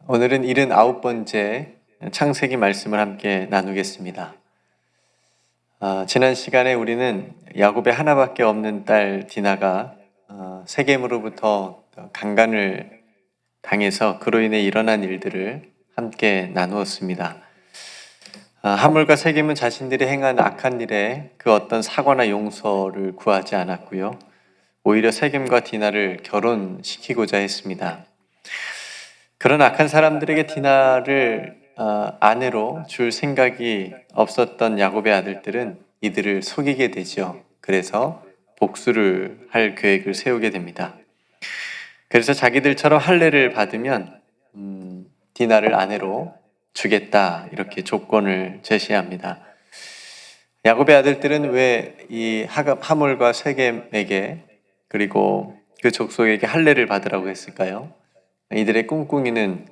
오늘은 79번째 창세기 말씀을 함께 나누겠습니다. 지난 시간에 우리는 야곱의 하나밖에 없는 딸 디나가 세겜으로부터 강간을 당해서 그로 인해 일어난 일들을 함께 나누었습니다. 하물과 세겜은 자신들이 행한 악한 일에 그 어떤 사과나 용서를 구하지 않았고요. 오히려 세겜과 디나를 결혼시키고자 했습니다. 그런 악한 사람들에게 디나를 아내로 줄 생각이 없었던 야곱의 아들들은 이들을 속이게 되죠. 그래서 복수를 할 계획을 세우게 됩니다. 그래서 자기들처럼 할례를 받으면 디나를 아내로 주겠다 이렇게 조건을 제시합니다. 야곱의 아들들은 왜 이 하물과 세겜에게 그리고 그 족속에게 할례를 받으라고 했을까요? 이들의 꿍꿍이는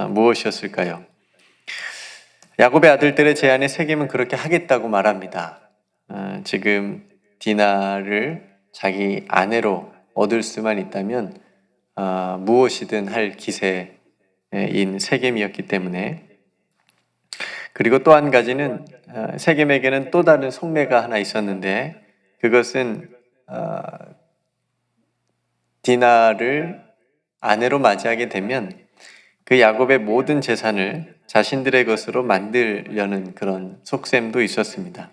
무엇이었을까요? 야곱의 아들들의 제안에 세겜은 그렇게 하겠다고 말합니다. 지금 디나를 자기 아내로 얻을 수만 있다면 무엇이든 할 기세인 세겜이었기 때문에. 그리고 또 한 가지는 세겜에게는 또 다른 속내가 하나 있었는데, 그것은 디나를 아내로 맞이하게 되면 그 야곱의 모든 재산을 자신들의 것으로 만들려는 그런 속셈도 있었습니다.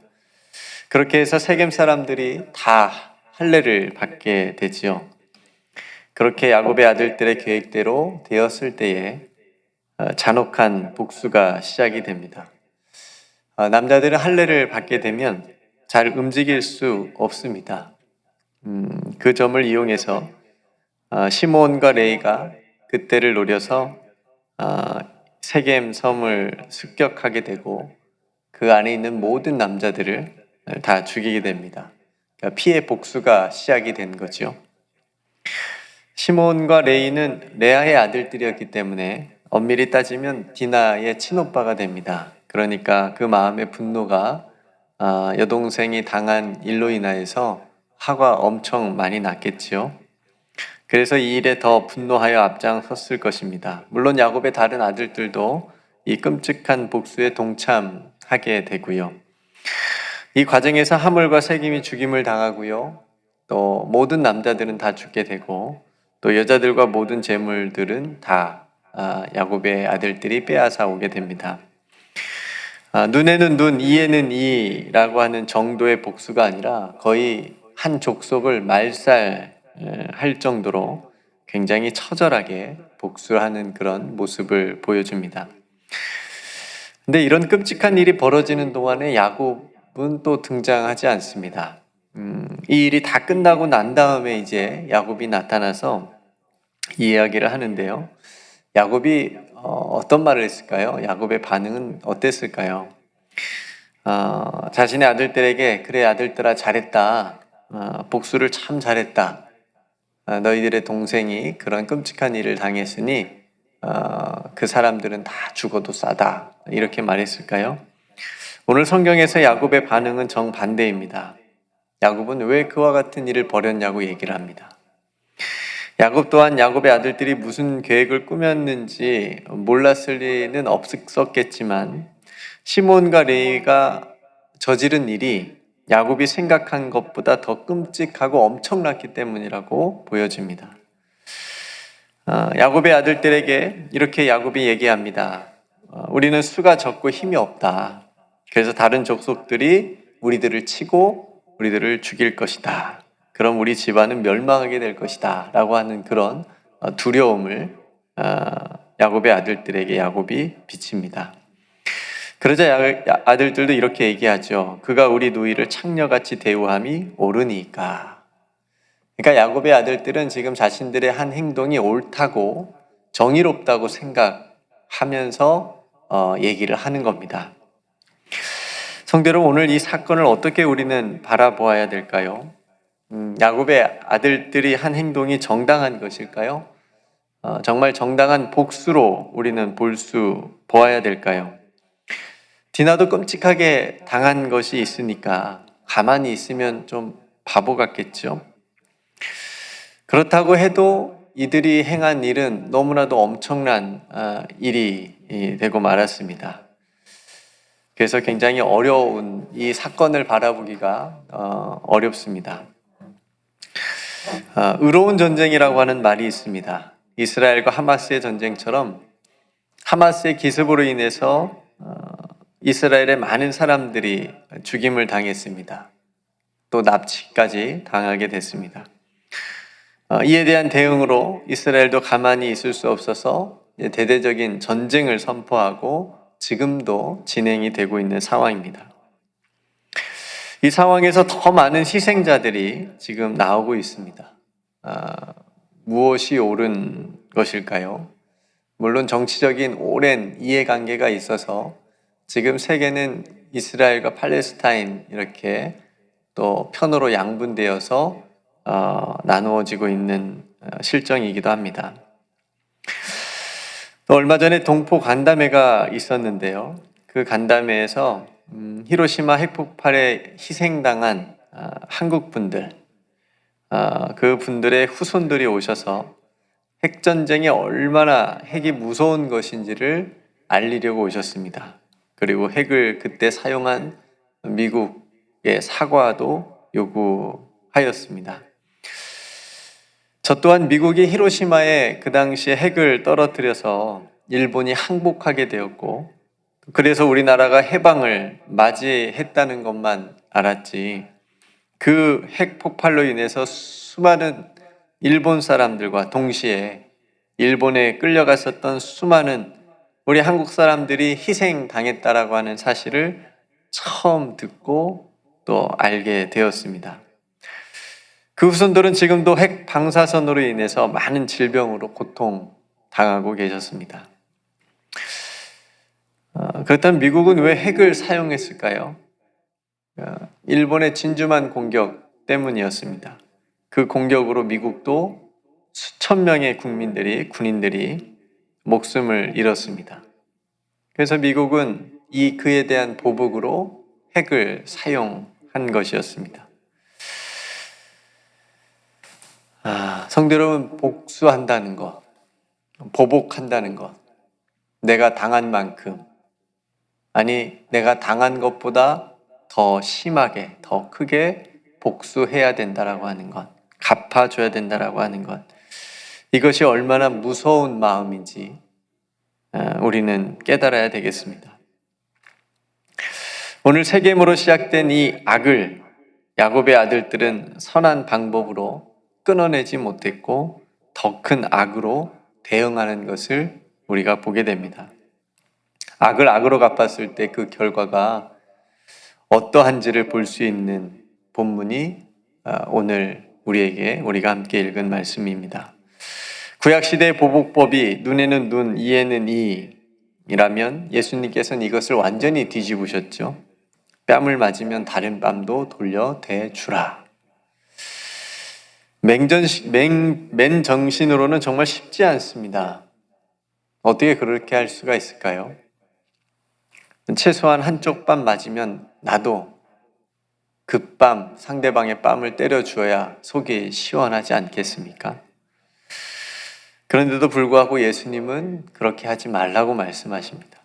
그렇게 해서 세겜 사람들이 다 할례를 받게 되지요. 그렇게 야곱의 아들들의 계획대로 되었을 때에 잔혹한 복수가 시작이 됩니다. 남자들은 할례를 받게 되면 잘 움직일 수 없습니다. 그 점을 이용해서 시몬과 레이가 그때를 노려서 세겜 섬을 습격하게 되고 그 안에 있는 모든 남자들을 다 죽이게 됩니다. 그러니까 피해 복수가 시작이 된 거죠. 시몬과 레이는 레아의 아들들이었기 때문에 엄밀히 따지면 디나의 친오빠가 됩니다. 그러니까 그 마음의 분노가 여동생이 당한 일로 인하여서 화가 엄청 많이 났겠지요. 그래서 이 일에 더 분노하여 앞장섰을 것입니다. 물론 야곱의 다른 아들들도 이 끔찍한 복수에 동참하게 되고요. 이 과정에서 하물과 세겜이 죽임을 당하고요. 또 모든 남자들은 다 죽게 되고 또 여자들과 모든 재물들은 다 야곱의 아들들이 빼앗아 오게 됩니다. 눈에는 눈, 이에는 이라고 하는 정도의 복수가 아니라 거의 한 족속을 말살할 정도로 굉장히 처절하게 복수하는 그런 모습을 보여줍니다. 근데 이런 끔찍한 일이 벌어지는 동안에 야곱은 또 등장하지 않습니다. 이 일이 다 끝나고 난 다음에 이제 야곱이 나타나서 이 이야기를 하는데요. 야곱이 어떤 말을 했을까요? 야곱의 반응은 어땠을까요? 자신의 아들들에게 그래 아들들아 잘했다. 복수를 참 잘했다. 너희들의 동생이 그런 끔찍한 일을 당했으니 그 사람들은 다 죽어도 싸다. 이렇게 말했을까요? 오늘 성경에서 야곱의 반응은 정반대입니다. 야곱은 왜 그와 같은 일을 벌였냐고 얘기를 합니다. 야곱 또한 야곱의 아들들이 무슨 계획을 꾸몄는지 몰랐을 리는 없었겠지만 시몬과 레이가 저지른 일이 야곱이 생각한 것보다 더 끔찍하고 엄청났기 때문이라고 보여집니다. 야곱의 아들들에게 이렇게 야곱이 얘기합니다. 우리는 수가 적고 힘이 없다. 그래서 다른 족속들이 우리들을 치고 우리들을 죽일 것이다. 그럼 우리 집안은 멸망하게 될 것이다. 라고 하는 그런 두려움을 야곱의 아들들에게 야곱이 비칩니다. 그러자 아들들도 이렇게 얘기하죠. 그가 우리 누이를 창녀같이 대우함이 옳으니까. 그러니까 야곱의 아들들은 지금 자신들의 한 행동이 옳다고 정의롭다고 생각하면서 얘기를 하는 겁니다. 성도 여러분, 오늘 이 사건을 어떻게 우리는 바라보아야 될까요? 야곱의 아들들이 한 행동이 정당한 것일까요? 정말 정당한 복수로 우리는 보아야 될까요? 디나도 끔찍하게 당한 것이 있으니까 가만히 있으면 좀 바보 같겠죠. 그렇다고 해도 이들이 행한 일은 너무나도 엄청난 일이 되고 말았습니다. 그래서 굉장히 어려운 이 사건을 바라보기가 어렵습니다. 의로운 전쟁이라고 하는 말이 있습니다. 이스라엘과 하마스의 전쟁처럼 하마스의 기습으로 인해서 이스라엘의 많은 사람들이 죽임을 당했습니다. 또 납치까지 당하게 됐습니다. 이에 대한 대응으로 이스라엘도 가만히 있을 수 없어서 대대적인 전쟁을 선포하고 지금도 진행이 되고 있는 상황입니다. 이 상황에서 더 많은 희생자들이 지금 나오고 있습니다. 무엇이 옳은 것일까요? 물론 정치적인 오랜 이해관계가 있어서 지금 세계는 이스라엘과 팔레스타인 이렇게 또 편으로 양분되어서 나누어지고 있는 실정이기도 합니다. 또 얼마 전에 동포 간담회가 있었는데요. 그 간담회에서 히로시마 핵폭발에 희생당한 한국 분들, 그 분들의 후손들이 오셔서 핵전쟁이 얼마나 핵이 무서운 것인지를 알리려고 오셨습니다. 그리고 핵을 그때 사용한 미국의 사과도 요구하였습니다. 저 또한 미국이 히로시마에 그 당시에 핵을 떨어뜨려서 일본이 항복하게 되었고, 그래서 우리나라가 해방을 맞이했다는 것만 알았지, 그 핵 폭발로 인해서 수많은 일본 사람들과 동시에 일본에 끌려갔었던 수많은 우리 한국 사람들이 희생당했다라고 하는 사실을 처음 듣고 또 알게 되었습니다. 그 후손들은 지금도 핵 방사선으로 인해서 많은 질병으로 고통당하고 계셨습니다. 그렇다면 미국은 왜 핵을 사용했을까요? 일본의 진주만 공격 때문이었습니다. 그 공격으로 미국도 수천 명의 군인들이 목숨을 잃었습니다. 그래서 미국은 그에 대한 보복으로 핵을 사용한 것이었습니다. 성도 여러분, 복수한다는 것, 보복한다는 것, 내가 당한 만큼, 아니 내가 당한 것보다 더 심하게, 더 크게 복수해야 된다라고 하는 것, 갚아줘야 된다라고 하는 것, 이것이 얼마나 무서운 마음인지 우리는 깨달아야 되겠습니다. 오늘 세겜으로 시작된 이 악을 야곱의 아들들은 선한 방법으로 끊어내지 못했고 더 큰 악으로 대응하는 것을 우리가 보게 됩니다. 악을 악으로 갚았을 때 그 결과가 어떠한지를 볼 수 있는 본문이 오늘 우리가 함께 읽은 말씀입니다. 구약시대의 보복법이 눈에는 눈, 이에는 이라면 예수님께서는 이것을 완전히 뒤집으셨죠. 뺨을 맞으면 다른 뺨도 돌려대주라. 맨정신으로는 정말 쉽지 않습니다. 어떻게 그렇게 할 수가 있을까요? 최소한 한쪽 뺨 맞으면 나도 그 상대방의 뺨을 때려주어야 속이 시원하지 않겠습니까? 그런데도 불구하고 예수님은 그렇게 하지 말라고 말씀하십니다.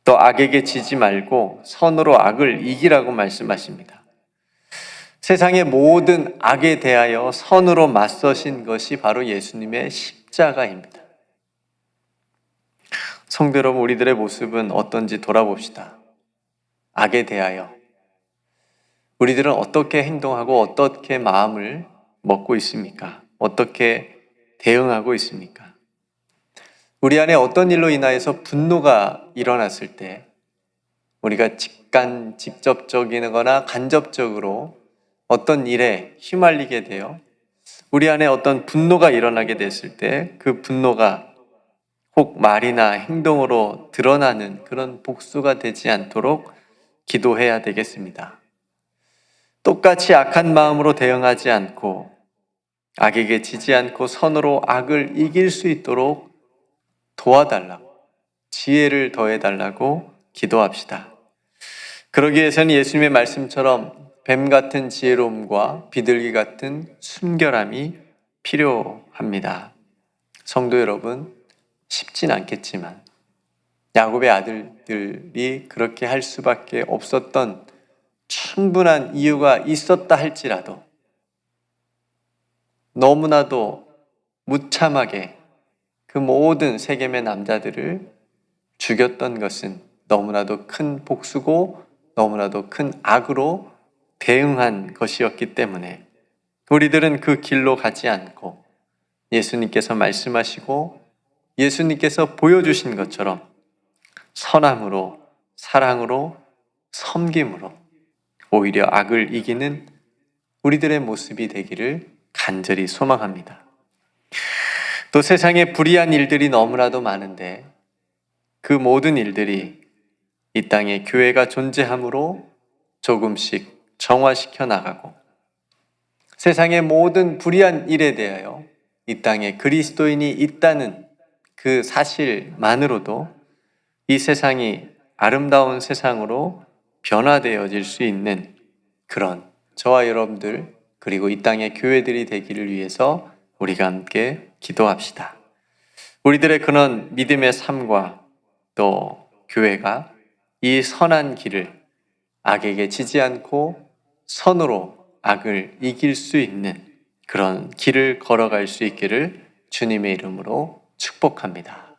또 악에게 지지 말고 선으로 악을 이기라고 말씀하십니다. 세상의 모든 악에 대하여 선으로 맞서신 것이 바로 예수님의 십자가입니다. 성도 여러분, 우리들의 모습은 어떤지 돌아봅시다. 악에 대하여 우리들은 어떻게 행동하고 어떻게 마음을 먹고 있습니까? 어떻게 대응하고 있습니까? 우리 안에 어떤 일로 인하여서 분노가 일어났을 때 우리가 직접적이거나 간접적으로 어떤 일에 휘말리게 되어 우리 안에 어떤 분노가 일어나게 됐을 때 그 분노가 혹 말이나 행동으로 드러나는 그런 복수가 되지 않도록 기도해야 되겠습니다. 똑같이 악한 마음으로 대응하지 않고 악에게 지지 않고 선으로 악을 이길 수 있도록 도와달라고, 지혜를 더해달라고 기도합시다. 그러기 위해서는 예수님의 말씀처럼 뱀 같은 지혜로움과 비둘기 같은 순결함이 필요합니다. 성도 여러분, 쉽진 않겠지만 야곱의 아들들이 그렇게 할 수밖에 없었던 충분한 이유가 있었다 할지라도 너무나도 무참하게 그 모든 세겜의 남자들을 죽였던 것은 너무나도 큰 복수고 너무나도 큰 악으로 대응한 것이었기 때문에 우리들은 그 길로 가지 않고 예수님께서 말씀하시고 예수님께서 보여주신 것처럼 선함으로, 사랑으로, 섬김으로 오히려 악을 이기는 우리들의 모습이 되기를 간절히 소망합니다. 또 세상에 불의한 일들이 너무나도 많은데 그 모든 일들이 이 땅에 교회가 존재함으로 조금씩 정화시켜 나가고 세상의 모든 불의한 일에 대하여 이 땅에 그리스도인이 있다는 그 사실만으로도 이 세상이 아름다운 세상으로 변화되어질 수 있는 그런 저와 여러분들 그리고 이 땅의 교회들이 되기를 위해서 우리가 함께 기도합시다. 우리들의 그런 믿음의 삶과 또 교회가 이 선한 길을 악에게 지지 않고 선으로 악을 이길 수 있는 그런 길을 걸어갈 수 있기를 주님의 이름으로 축복합니다.